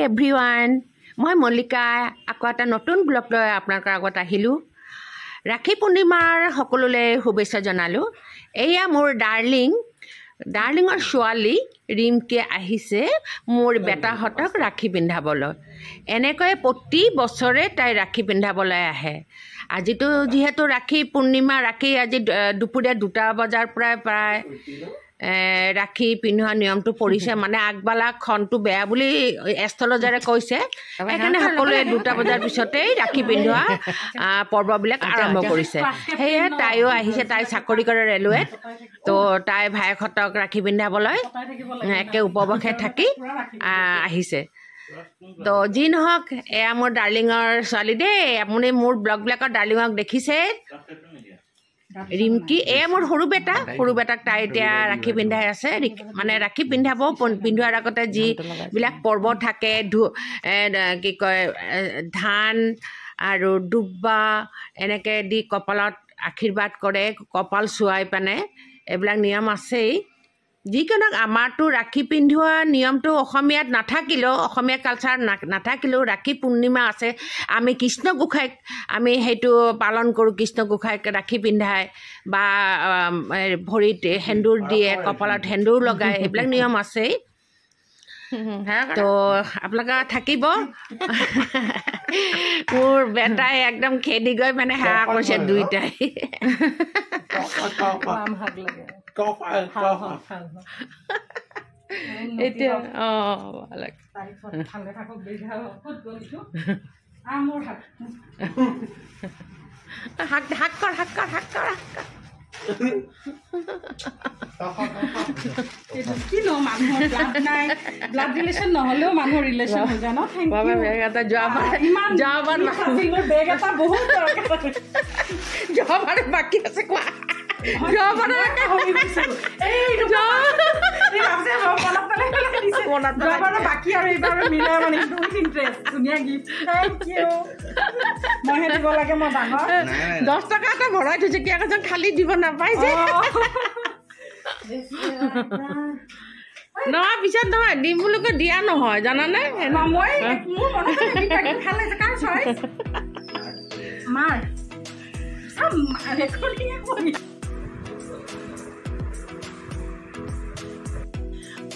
Everyone মই মল্লিকা আকৌ এটা নতুন ব্লগ লৈ আপোনালোকৰ আগত আহিলোঁ ৰাখী পূৰ্ণিমাৰ সকলোলৈ শুভেচ্ছা জনালোঁ এয়া মোৰ ডাৰ্লিঙৰ ছোৱালী ৰিমকে আহিছে মোৰ বেটাহঁতক ৰাখী পিন্ধাবলৈ এনেকৈ প্ৰতি বছৰে তাই ৰাখী পিন্ধাবলৈ আহে আজিতো যিহেতু ৰাখী পূৰ্ণিমা ৰাখী আজি দুপৰীয়া 2টা বজাৰ প্ৰায় ৰাখী পিন্ধোৱা নিয়মটো পৰিছে মানে আগবালা খনটো বেয়া বুলি এষ্ট্ৰলজাৰে কৈছে সেইকাৰণে সকলোৱে 2টা বজাৰ পিছতেই ৰাখী পিন্ধোৱা পৰ্ববিলাক আৰম্ভ কৰিছে সেয়ে তাইও আহিছে তাই চাকৰি কৰে ৰেলৱেত তো তাই ভাইকহঁতক ৰাখী পিন্ধাবলৈ একে উপবসে থাকি আহিছে তো যি নহওক এয়া মোৰ ডাৰ্লিঙৰ ছোৱালী দেই আপুনি মোৰ ব্লগবিলাকত ডাৰ্লিঙক দেখিছে ৰিমকি এয়া মোৰ সৰু বেটাক তাই এতিয়া ৰাখী পিন্ধাই আছে মানে ৰাখী পিন্ধোৱাৰ আগতে যিবিলাক পৰ্ব থাকে কি কয় ধান আৰু দুব্বা এনেকৈ দি কপালত আশীৰ্বাদ কৰে কপাল চুৱাই পানে এইবিলাক নিয়ম আছেই যিকোনো আমাৰতো ৰাখী পিন্ধোৱা নিয়মটো অসমীয়াত নাথাকিলেও অসমীয়া কালচাৰ নাথাকিলেও ৰাখী পূৰ্ণিমা আছে আমি কৃষ্ণ গোসাঁইক আমি সেইটো পালন কৰোঁ কৃষ্ণ গোসাঁইক ৰাখী পিন্ধাই বা ভৰিত সেন্দুৰ দিয়ে কপালত সেন্দুৰ লগায় এইবিলাক নিয়ম আছেই তো আপোনালোকে থাকিব মোৰ বেটাই একদম খেদি গৈ মানে সেৱা কৰিছে দুইটাই এতিয়া কিনো মানুহৰ ব্লাড নাই ব্লাড ৰিলেশ্যন নহ'লেও মানুহৰ ৰিলেশ্যন হৈ যায় ন বেগ এটা বহুত যোৱাবাৰ বাকী আছে কোৱা বাকী আৰু এইবাৰ মিলাই মানে ইণ্টাৰেষ্ট ধুনীয়া গিফ্ট থেংক ইউ মইহে দিব লাগে মই ডাঙৰ 10 টকা এটা ভৰাই থৈছে কি আকৌ খালি দিব নাপাই যে নহয় পিছত নহয় দিম বুলিকে দিয়া নহয় জানানে মই মোৰ মনত ভাল লাগিছে কাৰ চইচ মাৰ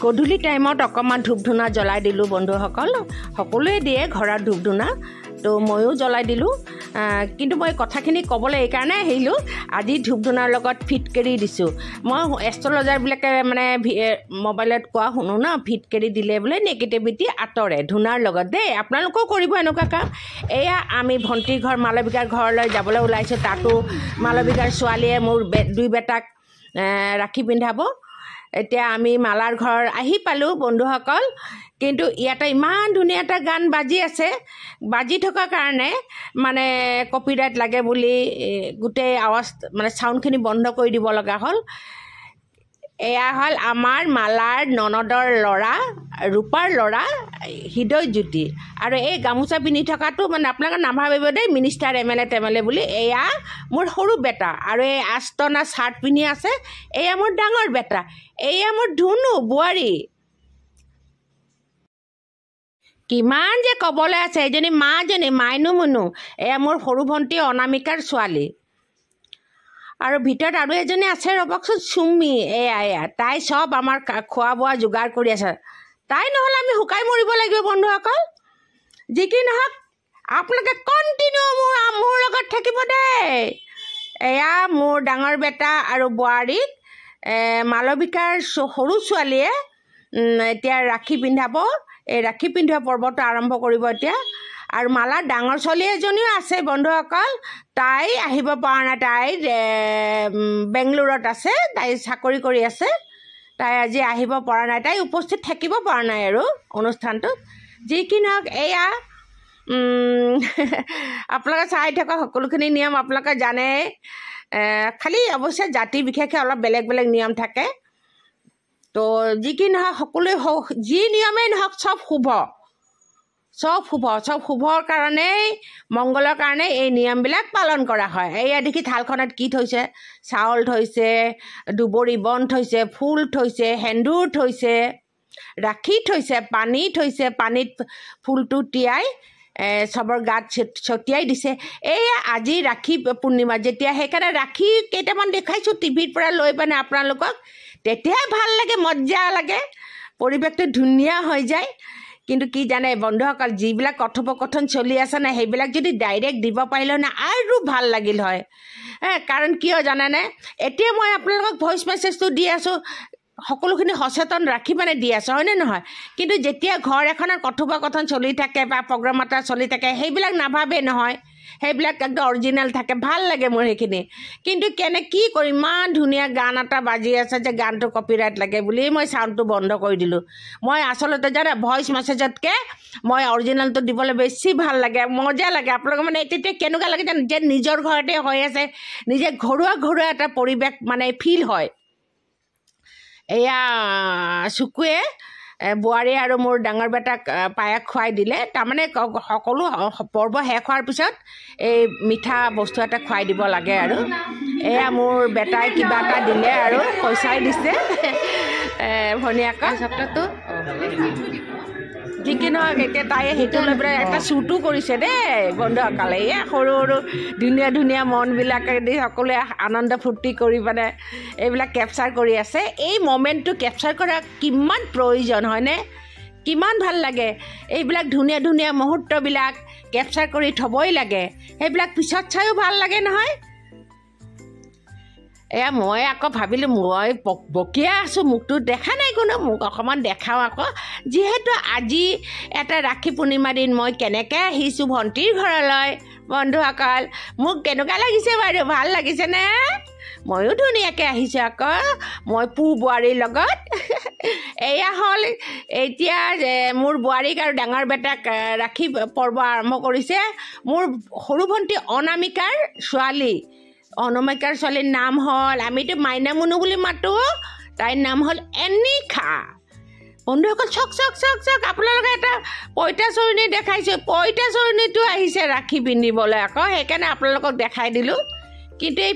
গধূলি টাইমত অকণমান ধূপ ধূনা জ্বলাই দিলোঁ বন্ধুসকল সকলোৱে দিয়ে ঘৰত ধূপ ধূনা তো ময়ো জ্বলাই দিলোঁ কিন্তু মই কথাখিনি ক'বলৈ এইকাৰণে আহিলোঁ আজি ধূপ ধূনাৰ লগত ফিটকেৰি দিছোঁ মই এষ্ট্ৰলজাৰবিলাকে মানে মোবাইলত কোৱা শুনো ন ফিটকেৰি দিলে বোলে নেগেটিভিটি আঁতৰে ধূনাৰ লগত দেই আপোনালোকেও কৰিব এনেকুৱা কাম এয়া আমি ভণ্টিৰ ঘৰ মালবিকাৰ ঘৰলৈ যাবলৈ ওলাইছোঁ তাতো মালবিকাৰ ছোৱালীয়ে মোৰ 2 বেটাক ৰাখী পিন্ধাব এতিয়া আমি মালাৰ ঘৰ আহি পালোঁ বন্ধুসকল কিন্তু ইয়াতে ইমান ধুনীয়া এটা গান বাজি আছে বাজি থকাৰ কাৰণে মানে কপিৰাইট লাগে বুলি গোটেই আৱাজ মানে চাউণ্ডখিনি বন্ধ কৰি দিব লগা হ'ল এয়া হ'ল আমাৰ মালাৰ ননদৰ ল'ৰা ৰূপাৰ ল'ৰা হৃদয়জ্যোতি আৰু এই গামোচা পিন্ধি থকাটো মানে আপোনালোকে নাভাবিব দেই মিনিষ্টাৰ MLA টেমলে বুলি এয়া মোৰ সৰু বেটা আৰু এই আস্তনা চাৰ্ট পিন্ধি আছে এয়া মোৰ ডাঙৰ বেটা এয়া মোৰ ধুনু বোৱাৰী কিমান যে ক'বলৈ আছে এজনী মাজনী মাইনু মুনু এয়া মোৰ সৰু ভণ্টি অনামিকাৰ ছোৱালী আৰু ভিতৰত আৰু এজনী আছে ৰ'বকচোন চুমি এয়া তাই চব আমাৰ খোৱা বোৱা যোগাৰ কৰি আছে তাই নহ'লে আমি শুকাই মৰিব লাগিব বন্ধুসকল যি কি নহওক আপোনালোকে কণ্টিনিউ মোৰ লগত থাকিব দেই এয়া মোৰ ডাঙৰ বেটা আৰু বোৱাৰীক মালবিকাৰ সৰু ছোৱালীয়ে এতিয়া ৰাখী পিন্ধাব এই ৰাখী পিন্ধোৱা পৰ্বটো আৰম্ভ কৰিব এতিয়া আৰু মালাৰ ডাঙৰ ছোৱালী এজনীও আছে বন্ধুসকল তাই আহিব পৰা নাই তাই বেংগলোৰত আছে তাই চাকৰি কৰি আছে তাই আজি আহিব পৰা নাই তাই উপস্থিত থাকিব পৰা নাই আৰু অনুষ্ঠানটোত যি কি নহওক এয়া আপোনালোকে চাই থকা সকলোখিনি নিয়ম আপোনালোকে জানে খালি অৱশ্যে জাতি বিশেষে অলপ বেলেগ বেলেগ নিয়ম থাকে তো যি কি নহওক সকলোৱে যি নিয়মেই নহওক চব শুভৰ কাৰণেই মংগলৰ কাৰণে এই নিয়মবিলাক পালন কৰা হয় এয়া দেখি থালখনত কি থৈছে চাউল থৈছে দুবৰি বন থৈছে ফুল থৈছে সেন্দুৰ থৈছে ৰাখি থৈছে, পানী থৈছে, পানীত ফুলটো তিয়াই চবৰ গাত ছটিয়াই দিছে। এয়া আজি ৰাখি পূৰ্ণিমা যেতিয়া, সেইকাৰণে ৰাখি কেইটামান দেখাইছোঁ টিভিৰ পৰা লৈ পানে আপোনালোকক। তেতিয়াই ভাল লাগে, মজা লাগে, পৰিৱেশটো ধুনীয়া হৈ যায়। কিন্তু কি জানে বন্ধুসকল, যিবিলাক কথোপকথন চলি আছে না, সেইবিলাক যদি ডাইৰেক্ট দিব পাৰিলে না আৰু ভাল লাগিল হয়। কাৰণ কিয় জানেনে, এতিয়া মই আপোনালোকক ভইচ মেছেজটো দি আছোঁ, সকলোখিনি সচেতন ৰাখি মানে দি আছোঁ, হয়নে নহয়? কিন্তু যেতিয়া ঘৰ এখনৰ কথোপকথন চলি থাকে বা প্ৰগ্ৰাম এটা চলি থাকে, সেইবিলাক নাভাবে নহয়, সেইবিলাক একদম অৰিজিনেল থাকে, ভাল লাগে মোৰ সেইখিনি। কিন্তু কি কৰিম, ইমান ধুনীয়া গান এটা বাজি আছে যে গানটো কপিৰাইট লাগে বুলি মই চাউণ্ডটো বন্ধ কৰি দিলোঁ। মই আচলতে জানে ভইচ মেছেজতকৈ মই অৰিজিনেলটো দিবলৈ বেছি ভাল লাগে, মজা লাগে। আপোনালোকে মানে তেতিয়া কেনেকুৱা লাগে যে নিজৰ ঘৰতে হৈ আছে, নিজে ঘৰুৱা এটা পৰিৱেশ মানে ফিল হয়। এয়া চুকুৱে বোৱাৰী আৰু মোৰ ডাঙৰ বেটাক পায়স খুৱাই দিলে। তাৰমানে সকলো পৰ্ব শেষ হোৱাৰ পিছত এই মিঠা বস্তু এটা খুৱাই দিব লাগে আৰু। এয়া মোৰ বেটাই কিবা এটা দিলে আৰু পইচাই দিছে ভনীয়াকক চকলেটটো। যি কি নহওক এতিয়া তাই সেইটো লৈ পেলাই এটা শ্বুটো কৰিছে দেই বন্ধুসকল। এয়া সৰু সৰু ধুনীয়া মনবিলাকে দি সকলোৱে আনন্দ ফূৰ্তি কৰি মানে এইবিলাক কেপচাৰ কৰি আছে। এই মমেণ্টটো কেপচাৰ কৰা কিমান প্ৰয়োজন হয়নে, কিমান ভাল লাগে। এইবিলাক ধুনীয়া মুহূৰ্তবিলাক কেপচাৰ কৰি থ'বই লাগে, সেইবিলাক পিছত চাইও ভাল লাগে নহয়। এয়া মই আকৌ ভাবিলোঁ মই বকিয়া আছোঁ, মোকতো দেখা নাই কোনো, মোক অকণমান দেখাওঁ আকৌ। যিহেতু আজি এটা ৰাখি পূৰ্ণিমা দিন, মই কেনেকৈ আহিছোঁ ভণ্টিৰ ঘৰলৈ বন্ধুসকল, মোক কেনেকুৱা লাগিছে বাৰু, ভাল লাগিছেনে? ময়ো ধুনীয়াকৈ আহিছোঁ আকৌ, মই বোৱাৰীৰ লগত। এয়া হ'ল এতিয়া মোৰ বোৱাৰীক আৰু ডাঙৰ বেটাক ৰাখি পৰ্ব আৰম্ভ কৰিছে। মোৰ সৰু ভণ্টি অনামিকাৰ ছোৱালী, অনামিকাৰ ছোৱালীৰ নাম হ'ল, আমিতো মাইনা মুনু বুলি মাতোঁ, তাইৰ নাম হ'ল এনিশা। বন্ধুসকল চক আপোনালোকে এটা পঁইতাচৰণী দেখাইছোঁ, পঁইতাচৰণীটো আহিছে ৰাখি পিন্ধিবলৈ আকৌ, সেইকাৰণে আপোনালোকক দেখাই দিলোঁ। কিন্তু এই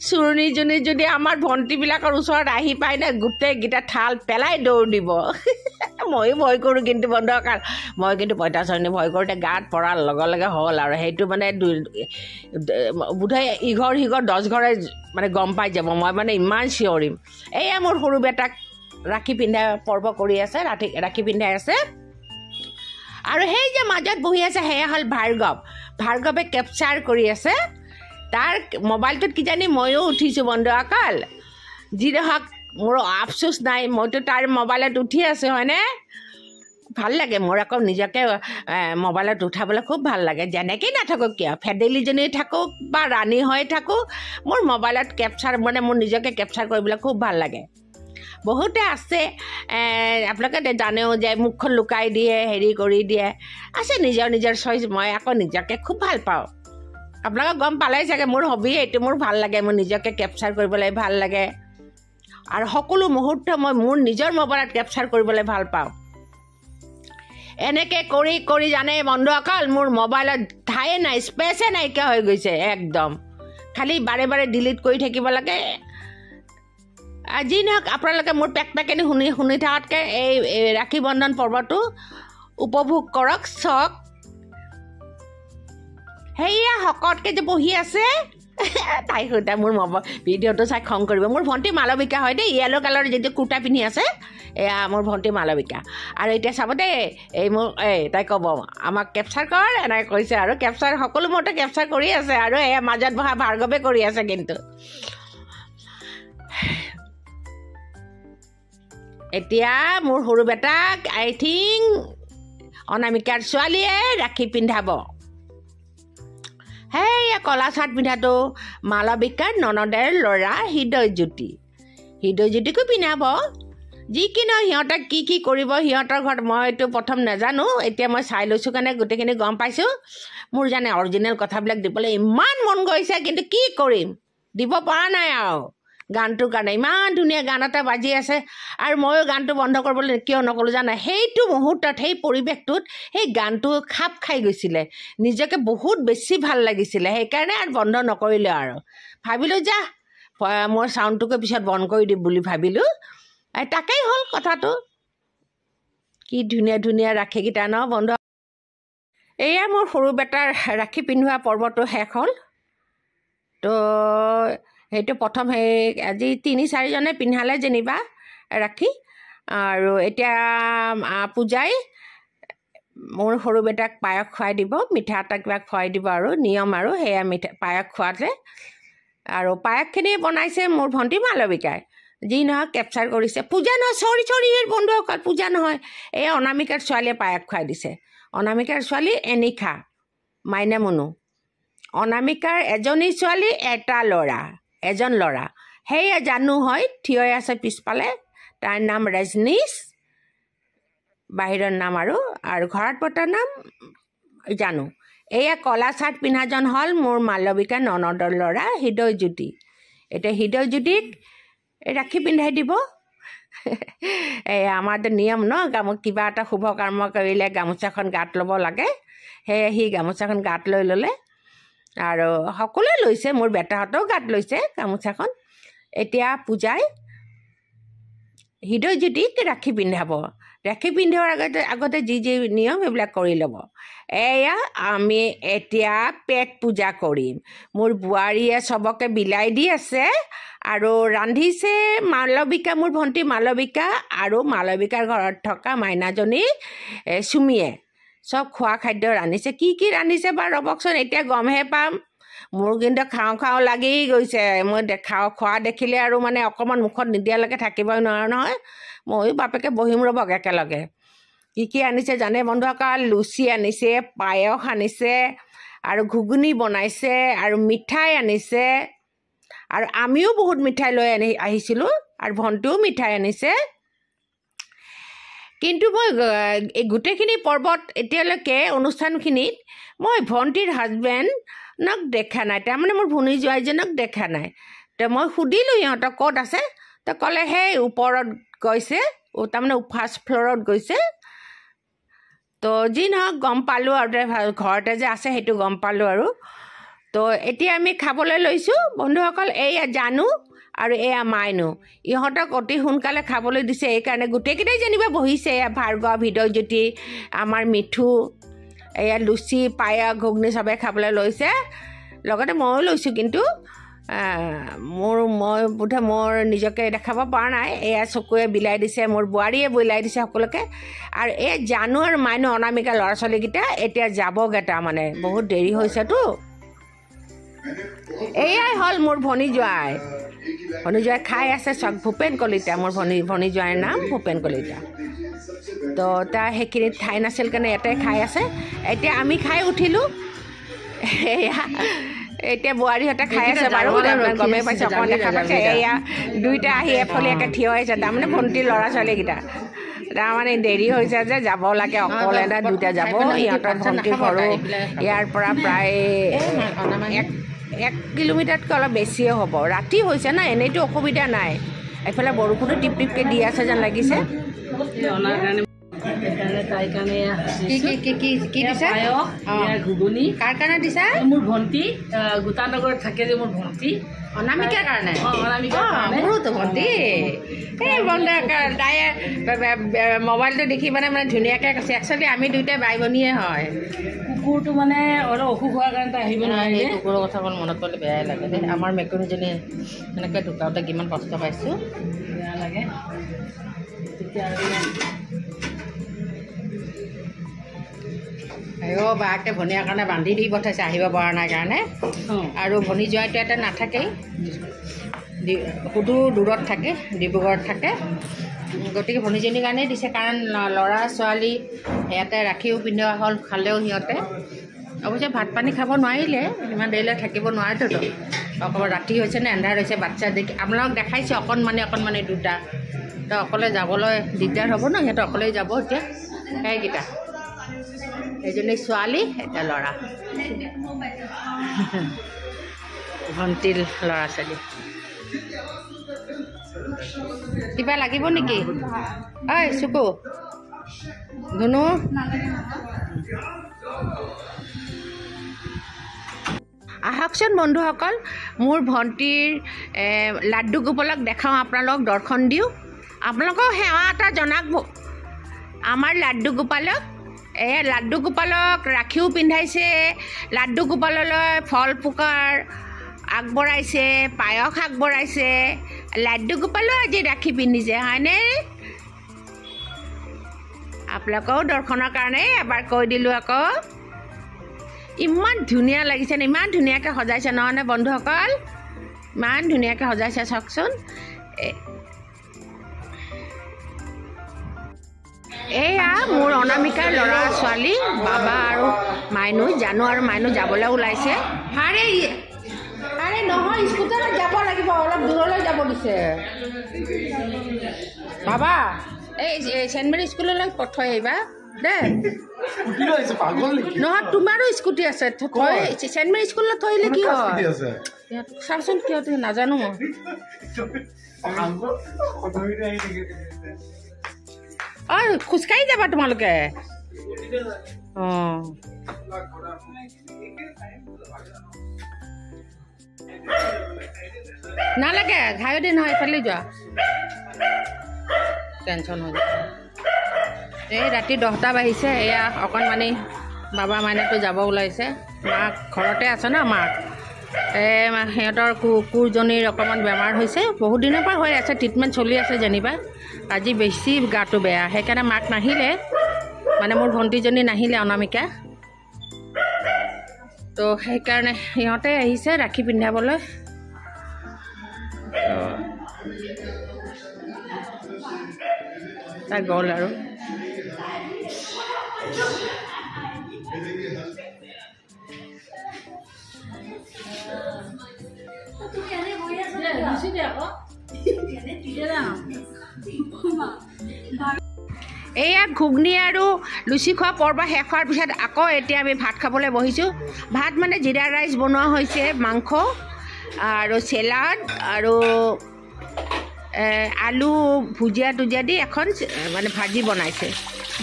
চুৰণীজনী যদি আমাৰ ভণ্টিবিলাকৰ ওচৰত আহি পায় নে, গোটেইকেইটা থাল পেলাই দৌৰ দিব। ময়ো ভয় কৰোঁ কিন্তু বন্ধুসকল, মই কিন্তু পঁইতাচৰণী ভয় কৰোঁতে গাত পৰাৰ লগে হ'ল আৰু। সেইটো মানে বোধহয় ইঘৰ সিঘৰ 10 ঘৰে মানে গম পাই যাব, মই মানে ইমান চিঞৰিম। এয়া মোৰ সৰু বেটাক ৰাখি পিন্ধা পৰ্ব কৰি আছে, ৰাখি পিন্ধাই আছে। আৰু সেই যে মাজত বহি আছে সেয়া হ'ল ভাৰ্গৱে কেপচাৰ কৰি আছে। তাৰ মোবাইলটোত কিজানি ময়ো উঠিছোঁ বন্ধুসকল, যি নহওক মোৰ আফচোচ নাই, মইতো তাৰ মোবাইলত উঠি আছোঁ হয়নে। ভাল লাগে মোৰ আকৌ নিজকে মোবাইলত উঠাবলৈ খুব ভাল লাগে, যেনেকেই নাথাকক কিয়, ফেডেলিজনী থাকক বা ৰাণী হৈ থাকোঁ, মোৰ মোবাইলত কেপচাৰ মানে মোৰ নিজকে কেপচাৰ কৰিবলৈ খুব ভাল লাগে। বহুতে আছে আপোনালোকে জানেও যে মুখখন লুকাই দিয়ে, হেৰি কৰি দিয়ে, আছে নিজৰ চইচ। মই আকৌ নিজকে খুব ভাল পাওঁ, আপোনালোকে গম পালেই চাগে, মোৰ হবি এইটো, মোৰ ভাল লাগে, মোৰ নিজকে কেপচাৰ কৰিবলৈ ভাল লাগে। আৰু সকলো মুহূৰ্ত মই মোৰ নিজৰ মোবাইলত কেপচাৰ কৰিবলৈ ভাল পাওঁ। এনেকৈ কৰি জানে বন্ধুসকল, মোৰ মোবাইলত ঠায়ে নাই, স্পেচে নাইকিয়া হৈ গৈছে একদম, খালি বাৰে ডিলিট কৰি থাকিব লাগে। যি নহওক আপোনালোকে মোৰ পেকপেকেনি শুনি থকাতকৈ এই ৰাখি বন্ধন পৰ্বটো উপভোগ কৰক, চাওক। সেয়া শকতকৈ যে বহি আছে, তাই সৈতে মোৰ ভিডিঅ'টো চাই খং কৰিব। মোৰ ভণ্টি মালবিকা হয় দেই, য়েল' কালাৰৰ যিটো কুৰ্তা পিন্ধি আছে, এয়া মোৰ ভণ্টি মালবিকা। আৰু এতিয়া চাব দেই, তাই ক'ব আমাক কেপচাৰ কৰ, এনেকৈ কৈছে আৰু কেপচাৰ সকলো মতে কেপচাৰ কৰি আছে। আৰু এয়া মাজত বহা ভাৰ্গৱে কৰি আছে। কিন্তু এতিয়া মোৰ সৰু বেটাক আই থিংক অনামিকাৰ ছোৱালীয়ে ৰাখি পিন্ধাব। সেয়া কলা চাৰ্ট পিন্ধাটো মালবিকাৰ ননদেৰ ল'ৰা হৃদয়জ্যোতিকো পিন্ধাব। যি কি নহয় সিহঁতে কি কৰিব সিহঁতৰ ঘৰত, মইতো প্ৰথম নাজানো, এতিয়া মই চাই লৈছোঁ কাৰণে গোটেইখিনি গম পাইছোঁ। মোৰ জানে অৰিজিনেল কথাবিলাক দিবলৈ ইমান মন গৈছে, কিন্তু কি কৰিম, দিব পৰা নাই আৰু গানটোৰ কাৰণে। ইমান ধুনীয়া গান এটা বাজি আছে, আৰু ময়ো গানটো বন্ধ কৰিবলৈ কিয় নক'লোঁ জানে, সেইটো মুহূৰ্তত সেই পৰিৱেশটোত সেই গানটো খাপ খাই গৈছিলে, নিজকে বহুত বেছি ভাল লাগিছিলে, সেইকাৰণে আৰু বন্ধ নকৰিলোঁ। আৰু ভাবিলোঁ যা মোৰ চাউণ্ডটোকে পিছত বন্ধ কৰি দিম বুলি ভাবিলোঁ। তাকেই হ'ল কথাটো কি ধুনীয়া ধুনীয়া ৰাখিকেইটা ন বন্ধু এয়া মোৰ সৰু বেটাৰ ৰাখি পিন্ধোৱা পৰ্বটো শেষ হ'ল তো সেইটো প্ৰথম সেই আজি 3-4জনে পিন্ধালে যেনিবা ৰাখি আৰু এতিয়া পূজাই মোৰ সৰু বেটাক পায়স খুৱাই দিব মিঠা এটা কিবা খুৱাই দিব আৰু নিয়ম আৰু সেয়া মিঠা পায়স খোৱাতে আৰু পায়সখিনি বনাইছে মোৰ ভণ্টি মালবিকাই যি নহয় কেপচাৰ কৰিছে পূজা নহয় চৰি বন্ধুসকল পূজা নহয় এই অনামিকাৰ ছোৱালীয়ে পায়স খুৱাই দিছে অনামিকাৰ ছোৱালী এনিশা মাইনা মুনু অনামিকাৰ এজনী ছোৱালী এজন ল'ৰা সেয়া জানো হয় থিয় আছে পিছফালে তাৰ নাম ৰজনীশ বাহিৰৰ নাম আৰু ঘৰত পতাৰ নাম জানো এয়া কলা চাৰ্ট পিন্ধাজন হ'ল মোৰ মালবিকা ননদৰ ল'ৰা হৃদয়জ্যোতি এতিয়া হৃদয়জ্যোতিক ৰাখি পিন্ধাই দিব আমাৰতো নিয়ম ন কিবা এটা শুভ কৰ্ম কৰিলে গামোচাখন গাত ল'ব লাগে সেয়ে সি গামোচাখন গাত লৈ ল'লে আৰু সকলোৱে লৈছে মোৰ বেটাহঁতেও গাত লৈছে গামোচাখন এতিয়া পূজাই হৃদয়জ্যোতিক ৰাখি পিন্ধাব ৰাখি পিন্ধোৱাৰ আগতে যি নিয়ম সেইবিলাক কৰি ল'ব এয়া আমি এতিয়া পেট পূজা কৰিম মোৰ বোৱাৰীয়ে চবকে বিলাই দি আছে আৰু ৰান্ধিছে মালবিকা মোৰ ভণ্টি মালবিকা আৰু মালবিকাৰ ঘৰত থকা মাইনাজনী চুমিয়ে চব খোৱা খাদ্য ৰান্ধিছে কি ৰান্ধিছে বাৰু ৰ'বকচোন এতিয়া গমহে পাম মোৰ কিন্তু খাওঁ লাগি গৈছে মই খোৱা দেখিলে আৰু মানে অকণমান মুখত নিদিয়ালৈকে থাকিবই নোৱাৰো নহয় ময়ো বাপেকে বহিম ৰ'বক একেলগে কি আনিছে জানে বন্ধুসকল লুচি আনিছে পায়স আনিছে আৰু ঘুগুনি বনাইছে আৰু মিঠাই আনিছে আৰু আমিও বহুত মিঠাই লৈ আহিছিলোঁ আৰু ভণ্টিও মিঠাই আনিছে কিন্তু মই এই গোটেইখিনি পৰ্বত এতিয়ালৈকে অনুষ্ঠানখিনিত মই ভণ্টিৰ হাজবেণ্ডক দেখা নাই তাৰমানে মোৰ ভনী জোৱাইজনক দেখা নাই তো মই সুধিলোঁ সিহঁতক ক'ত আছে তো ক'লে সেই ওপৰত গৈছে তাৰমানে ফাৰ্ষ্ট ফ্ল'ৰত গৈছে তো যি নহওক গম পালোঁ আৰু ঘৰতে যে আছে সেইটো গম পালোঁ আৰু তো এতিয়া আমি খাবলৈ লৈছোঁ বন্ধুসকল এয়া জানো আৰু এয়া মাইনু ইহঁতক অতি সোনকালে খাবলৈ দিছে এইকাৰণে গোটেইকেইটাই যেনিবা বহিছে এয়া ভাৰ্গৱ হৃদয়জ্যোতি আমাৰ মিঠু এয়া লুচি পায়স ঘুগুনি চবে খাবলৈ লৈছে লগতে ময়ো লৈছোঁ কিন্তু মই বোধে মোৰ নিজকে দেখাব পৰা নাই এয়া চকুৱে বিলাই দিছে মোৰ বোৱাৰীয়ে বিলাই দিছে সকলোকে আৰু এই জানো আৰু মাইনু অনামিকা ল'ৰা ছোৱালীকেইটা এতিয়া যাবগৈ তাৰমানে বহুত দেৰি হৈছেতো এয়াই হ'ল মোৰ ভনী জোৱাই খাই আছে চক ভূপেন কলিতা মোৰ ভনী জোৱাইৰ নাম ভূপেন কলিতা তো তাৰ সেইখিনিত ঠাই নাছিল কাৰণে ইয়াতে খাই আছে এতিয়া আমি খাই উঠিলোঁ এয়া এতিয়া বোৱাৰীহঁতে খাই আছে বাৰু গমেই পাইছে অকণমান দেখা পাইছে এয়া দুইটা আহি এফলীয়াকৈ থিয় হৈছে তাৰমানে ভণ্টিৰ ল'ৰা ছোৱালীকেইটা তাৰমানে দেৰি হৈছে যে যাব লাগে অকলে দুইটা যাব সিহঁতৰ ভণ্টি ঘৰো ইয়াৰ পৰা প্ৰায় 1 কিলোমিটাৰতকৈ অলপ বেছিয়ে হ'ব ৰাতি হৈছে না এনেইতো অসুবিধা নাই এইফালে বৰষুণো টিপ টিপকৈ দি আছে যেন লাগিছে ঘুগুনি কাৰ কাৰণে দিছা মোৰ ভণ্টি গোটানগৰত থাকে যে মোৰ ভণ্টি অনামিকাৰ কাৰণে মোৰোতো ভণ্টি এই বন্ধ তাই মোবাইলটো দেখি মানে ধুনীয়াকৈ কৈছে একচুৱেলি আমি দুইটাই বাই ভনীয়ে হয় কুকুৰটো মানে অলপ অসুখ হোৱাৰ কাৰণে আহিব নোৱাৰে কুকুৰৰ কথা অকণ মনত পৰিলে বেয়াই লাগে দেই আমাৰ মেকুৰীজনী এনেকৈ ঢুকাওঁতে কিমান কষ্ট পাইছোঁ বেয়া লাগে তেতিয়া বাকে ভনীয়াৰ কাৰণে বান্ধি দি পঠাইছে আহিব পৰা নাই কাৰণে আৰু ভনী জোৱাইটো এটা নাথাকেই সুদূৰ দূৰত থাকে ডিব্ৰুগড়ত থাকে গতিকে ভনীজনীৰ কাৰণেই দিছে কাৰণ ল'ৰা ছোৱালী ইয়াতে ৰাখিও পিন্ধোৱা হ'ল খালেও সিহঁতে অৱশ্যে ভাত পানী খাব নোৱাৰিলে ইমান দেৰিলৈ থাকিব নোৱাৰেতো অকণমান ৰাতি হৈছে নে এন্ধাৰ হৈছে বাচ্ছা দেখি আপোনালোকক দেখাইছে অকণমানি দুটা তো অকলে যাবলৈ দিগদাৰ হ'ব ন সিহঁতে অকলেই যাব এতিয়া সেইকেইটা এজনী ছোৱালী এটা ল'ৰা ভণ্টিৰ ল'ৰা ছোৱালী কিবা লাগিব নেকি ঐ চুকু ধুনু আহকচোন বন্ধুসকল মোৰ ভণ্টিৰ লাড্ডু গোপালক দেখাওঁ আপোনালোকক দৰ্শন দিওঁ আপোনালোকক সেৱা এটা জনাক আমাৰ লাড্ডু গোপালক এই লাড্ডু গোপালক ৰাখিও পিন্ধাইছে লাড্ডু গোপাললৈ ফল ফুকাৰ আগবঢ়াইছে পায়স আগবঢ়াইছে লাড্ডু গোপালো আজি ৰাখি পিন্ধিছে হয়নে আপোনালোকেও দৰ্শনৰ কাৰণে এবাৰ কৈ দিলোঁ আকৌ ইমান ধুনীয়া লাগিছে ইমান ধুনীয়াকৈ সজাইছে নহয়নে বন্ধুসকল ইমান ধুনীয়াকৈ সজাইছে চাওকচোন এয়া মোৰ অনামিকাৰ ল'ৰা ছোৱালী বাবা আৰু মাইনু জানু আৰু মাইনু যাবলৈ ওলাইছে আৰে নহয় স্কুটাৰত যাব লাগিব অলপ দূৰলৈ যাব দিছে বাবা এই চেণ্ট মেৰী স্কুললৈ পঠাই আহিবা দেই নহয় তোমাৰো স্কুটি আছে চেণ্ট মেৰী স্কুলত থৈলে কি হয় চাওকচোন কিয় নাজানো মই খোজকাঢ়ি যাবা তোমালোকে অঁ নালাগে ঘাইদি নহয় এইফালে যোৱা টেনশ্যন হৈ যায় এই ৰাতি 10টা বাজিছে এয়া অকণমানি বাবা মাইনাটো যাব ওলাইছে মাক ঘৰতে আছে ন মাক সিহঁতৰ কুকুৰজনীৰ অকণমান বেমাৰ হৈছে বহুত দিনৰ পৰা হৈ আছে ট্ৰিটমেণ্ট চলি আছে যেনিবা আজি বেছি গাটো বেয়া সেইকাৰণে মাক নাহিলে মানে মোৰ ভণ্টিজনী নাহিলে অনামিকা তো সেইকাৰণে সিহঁতে আহিছে ৰাখি পিন্ধাবলৈ তাই গ'ল আৰু এয়া ঘুগনি আৰু লুচি খোৱা পৰ্ব শেষ হোৱাৰ পিছত আকৌ এতিয়া আমি ভাত খাবলৈ বহিছোঁ ভাত মানে জিৰা ৰাইচ বনোৱা হৈছে মাংস আৰু চেলাড আৰু আলু ভুজিয়া টুজিয়া দি এখন মানে ভাজি বনাইছে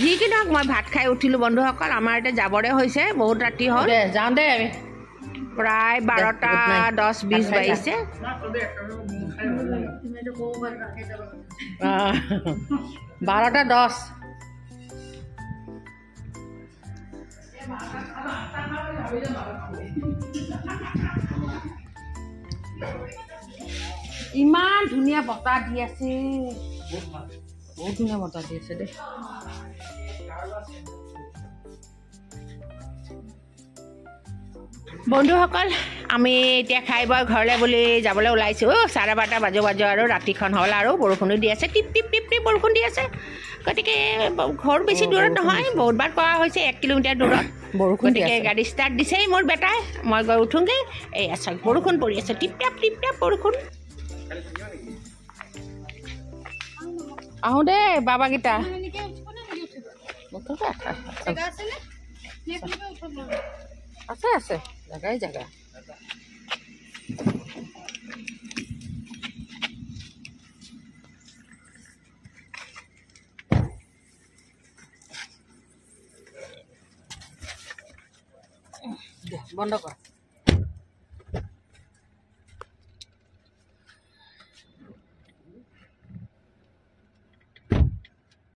যি কি নহওক মই ভাত খাই উঠিলোঁ বন্ধুসকল আমাৰ এতিয়া যাবৰে হৈছে বহুত ৰাতি হ'ল যাওঁ দেই আমি প্ৰায় 12টা 10-20 বাজিছে 12টা 10 ইমান ধুনীয়া বতাহ দি আছে বহুত ধুনীয়া বতাহ দি আছে দেই বন্ধুসকল আমি এতিয়া খাই বৈ ঘৰলৈ বুলি যাবলৈ ওলাইছোঁ 12:30 বাজো আৰু ৰাতিখন হ'ল আৰু বৰষুণো দি আছে টিপ টিপ টিপ টিপ বৰষুণ দি আছে গতিকে ঘৰ বেছি দূৰত নহয় বহুতবাৰ কোৱা হৈছে 1 কিলোমিটাৰ দূৰত গতিকে গাড়ী ষ্টাৰ্ট দিছেই মোৰ বেটাই মই গৈ উঠোঁগৈ এই চাওক বৰষুণ পৰি আছে টিপ টাপ বৰষুণ আহোঁ দেই বাবাকেইটা আছে আছে জাগাই জাগা বন্ধ কৰ